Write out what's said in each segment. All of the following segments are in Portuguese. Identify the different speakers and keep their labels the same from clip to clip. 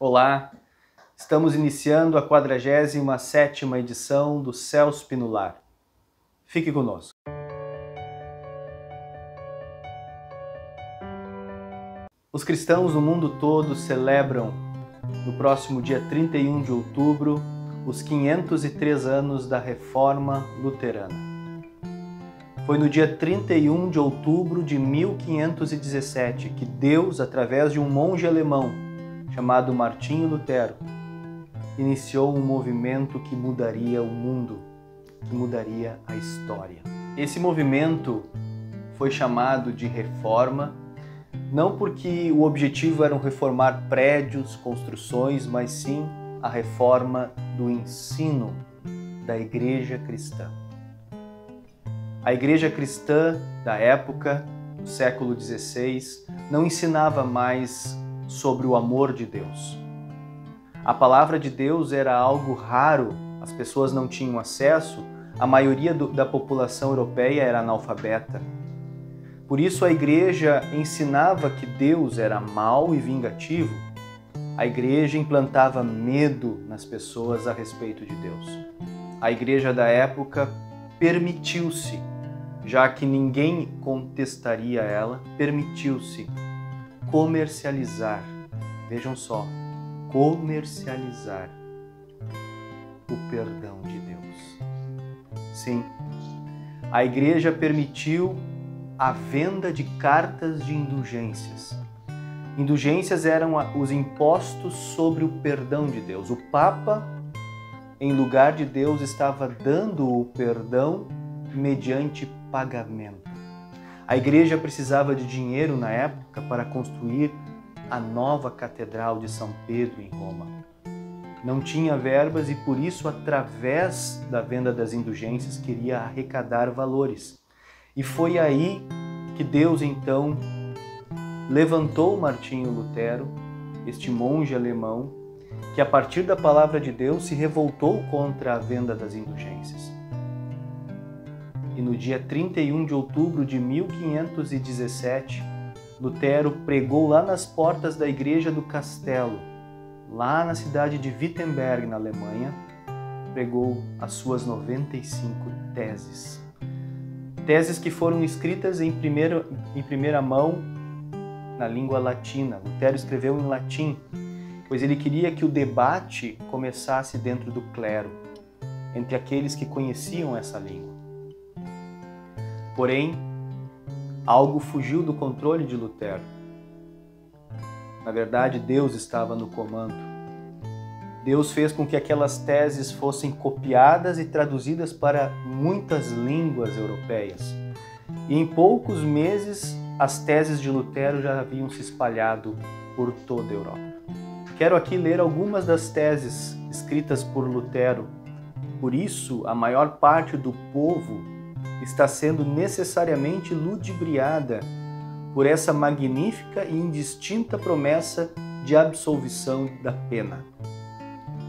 Speaker 1: Olá, estamos iniciando a 47ª edição do CELSP no Lar. Fique conosco. Os cristãos no mundo todo celebram, no próximo dia 31 de outubro, os 503 anos da Reforma Luterana. Foi no dia 31 de outubro de 1517 que Deus, através de um monge alemão chamado Martinho Lutero, iniciou um movimento que mudaria o mundo, que mudaria a história. Esse movimento foi chamado de Reforma, não porque o objetivo era reformar prédios, construções, mas sim a reforma do ensino da Igreja Cristã. A Igreja Cristã da época, do século XVI, não ensinava mais sobre o amor de Deus. A palavra de Deus era algo raro, as pessoas não tinham acesso, a maioria da população europeia era analfabeta. Por isso a igreja ensinava que Deus era mau e vingativo. A igreja implantava medo nas pessoas a respeito de Deus. A igreja da época permitiu-se, já que ninguém contestaria ela, permitiu-se comercializar, vejam só, comercializar o perdão de Deus. Sim, a igreja permitiu a venda de cartas de indulgências. Indulgências eram os impostos sobre o perdão de Deus. O Papa, em lugar de Deus, estava dando o perdão mediante pagamento. A igreja precisava de dinheiro na época para construir a nova Catedral de São Pedro em Roma. Não tinha verbas e por isso, através da venda das indulgências, queria arrecadar valores. E foi aí que Deus então levantou Martinho Lutero, este monge alemão, que a partir da palavra de Deus se revoltou contra a venda das indulgências. E no dia 31 de outubro de 1517, Lutero pregou lá nas portas da igreja do castelo, lá na cidade de Wittenberg, na Alemanha, pregou as suas 95 teses. Teses que foram escritas em primeira mão na língua latina. Lutero escreveu em latim, pois ele queria que o debate começasse dentro do clero, entre aqueles que conheciam essa língua. Porém, algo fugiu do controle de Lutero. Na verdade, Deus estava no comando. Deus fez com que aquelas teses fossem copiadas e traduzidas para muitas línguas europeias. E em poucos meses, as teses de Lutero já haviam se espalhado por toda a Europa. Quero aqui ler algumas das teses escritas por Lutero. Por isso, a maior parte do povo está sendo necessariamente ludibriada por essa magnífica e indistinta promessa de absolvição da pena.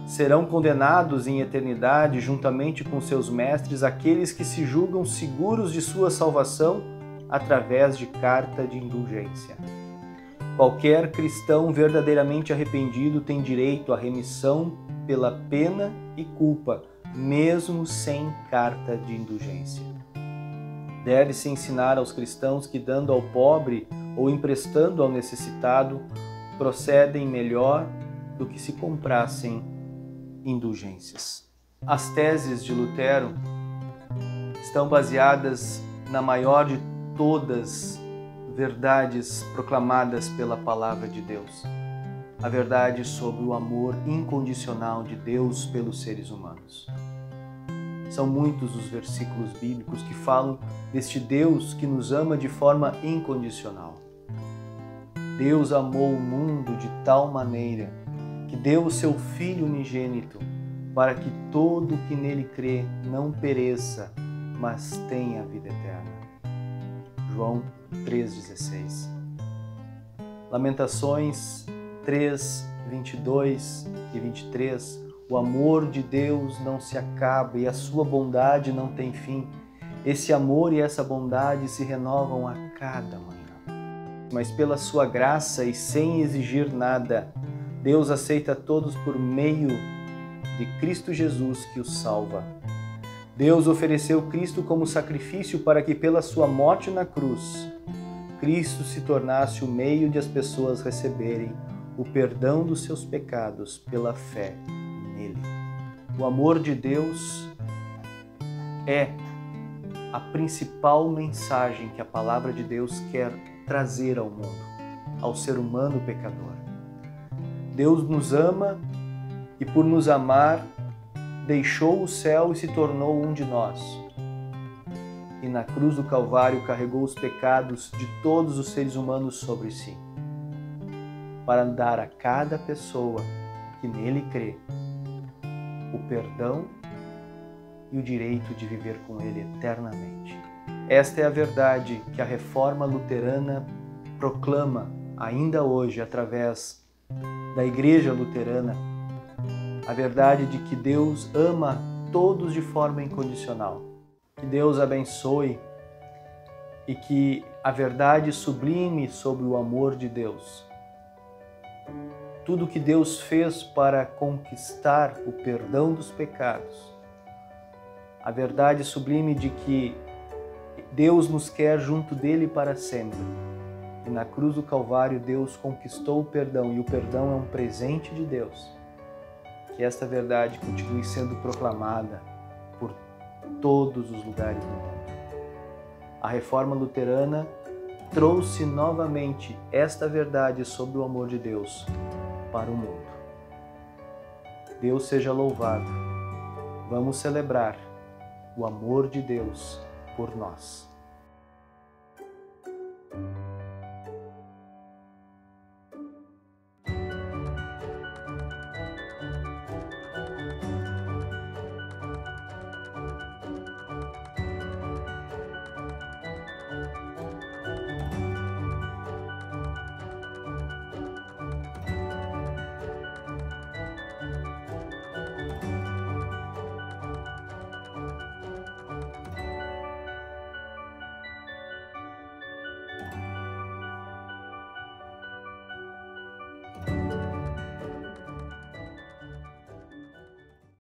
Speaker 1: Serão condenados em eternidade, juntamente com seus mestres, aqueles que se julgam seguros de sua salvação através de carta de indulgência. Qualquer cristão verdadeiramente arrependido tem direito à remissão pela pena e culpa, mesmo sem carta de indulgência. Deve-se ensinar aos cristãos que, dando ao pobre ou emprestando ao necessitado, procedem melhor do que se comprassem indulgências. As teses de Lutero estão baseadas na maior de todas verdades proclamadas pela palavra de Deus, a verdade sobre o amor incondicional de Deus pelos seres humanos. São muitos os versículos bíblicos que falam deste Deus que nos ama de forma incondicional. Deus amou o mundo de tal maneira que deu o seu Filho unigênito para que todo o que nele crê não pereça, mas tenha a vida eterna. João 3,16. Lamentações 3, 22 e 23. O amor de Deus não se acaba e a sua bondade não tem fim. Esse amor e essa bondade se renovam a cada manhã. Mas pela sua graça e sem exigir nada, Deus aceita todos por meio de Cristo Jesus que os salva. Deus ofereceu Cristo como sacrifício para que pela sua morte na cruz, Cristo se tornasse o meio de as pessoas receberem o perdão dos seus pecados pela fé nele. O amor de Deus é a principal mensagem que a palavra de Deus quer trazer ao mundo, ao ser humano pecador. Deus nos ama e, por nos amar, deixou o céu e se tornou um de nós. E na cruz do Calvário carregou os pecados de todos os seres humanos sobre si, para dar a cada pessoa que nele crê o perdão e o direito de viver com ele eternamente. Esta é a verdade que a Reforma Luterana proclama ainda hoje através da Igreja Luterana, a verdade de que Deus ama todos de forma incondicional. Que Deus abençoe e que a verdade sublime sobre o amor de Deus, tudo que Deus fez para conquistar o perdão dos pecados, a verdade sublime de que Deus nos quer junto dele para sempre. E na cruz do Calvário Deus conquistou o perdão e o perdão é um presente de Deus. Que esta verdade continue sendo proclamada por todos os lugares do mundo. A Reforma Luterana trouxe novamente esta verdade sobre o amor de Deus para o mundo. Deus seja louvado. Vamos celebrar o amor de Deus por nós.